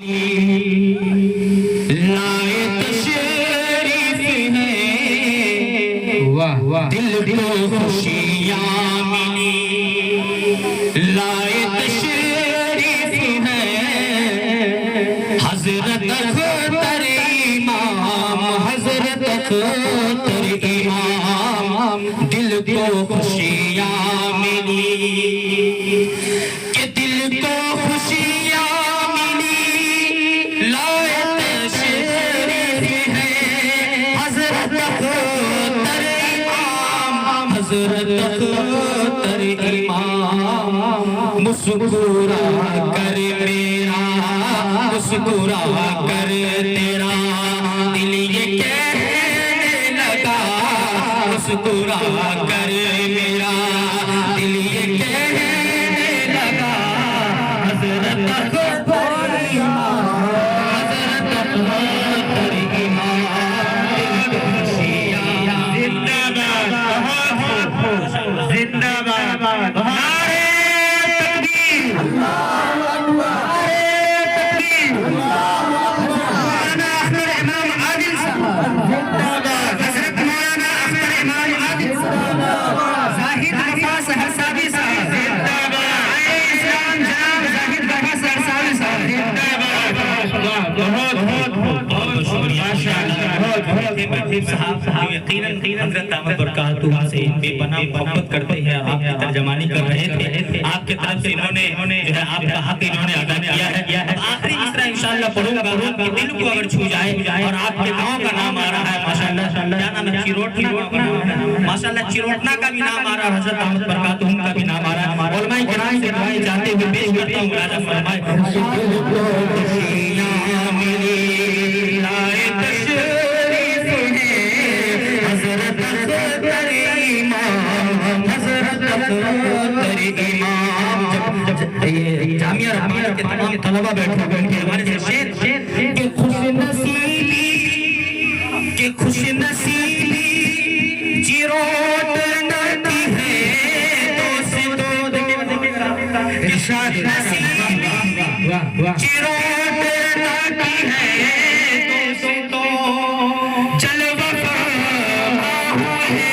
لائے تشریف ہے دل کو خوشیاں ملی لائے تشریف ہے حضرت اختر امام حضرت اختر امام دل کو خوشیاں ملی کہ دل کو خوشیاں حضرت اختر امام مسکرا کر میرا مسکرا کر تیرا دل یہ کہنے لگا مسکرا کر میرا دل یہ کہنے لگا حضرت اختر امام حضرت اختر امام زندہ باد نعرہ تکبیر اللہ اکبر نعرہ تکبیر مولانا اختر امام عادل صاحب زندہ باد حضرت مولانا اختر امام عادل صاحب زاہد وفا سہرسابی صاحب زندہ باد اسلام جناب زاہد وفا سہرسابی صاحب زندہ باد بہت شکریہ صاحب یقیناً حضرت دامت برکاتہ سے بے پناہ محبت کرتے ہیں آپ کی ترجمانی کر رہے تھے آپ کے طرف سے انہوں نے جو ہے آپ کا حق انہوں نے ادا کیا ہے آخری مصرع انشاءاللہ پڑھوں گا آپ کے دل کو اگر چھو جائے اور آپ کے گاؤں کا نام آ رہا ہے ماشاءاللہ کیا نام ہے چیروٹنا ماشاءاللہ چیروٹنا کا بھی نام آ رہا ہے حضرت دامت برکاتہ کا بھی نام آ رہا ہے علماء کرام سے دعائیں چاہتے ہوئے پیش کرتا ہوں راجہ فرمائے جامعہ رحمانہ کے تمام طلبہ بیٹھو کے ہمارے سے شیر کہ خوش نصیبی چیروٹ ناتی ہے دوستو ارشاد نصیبی چیروٹ ناتی ہے دوستو چل وفا ہے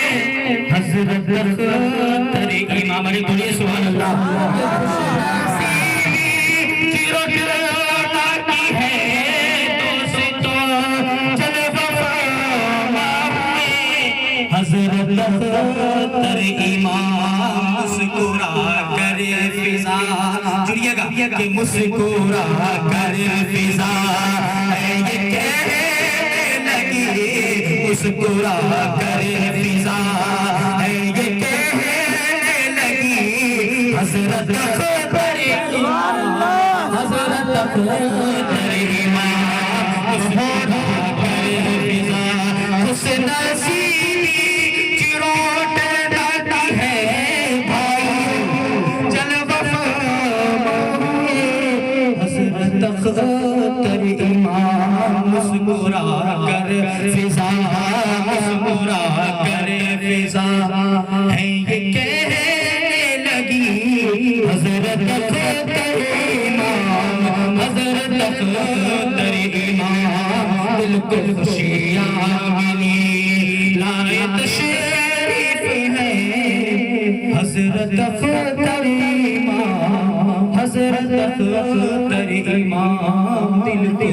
حضرت اختر امام علی بولیے سبحان اللہ حضرت اختر امام مسکرا کر فضا جڑیے گا کہ مسکرا کر فضا یہ کہنے لگی مسکرا کر فضا یہ کہنے لگی حضرت اختر امام حضرت اختر امام مسکرا کر فضا خوش نصیبی چیروٹ ناتی ہے بھائی چل وفا حضرت اختر امام مسکرا کر فضا مسکرا کر فضا ہے یہ کہنے لگی حضرت اختر امام حضرت اختر امام بالکل خوشیاں ملی لائے تشریف ہے حضرت اختر امام حضرت اختر امام دل کو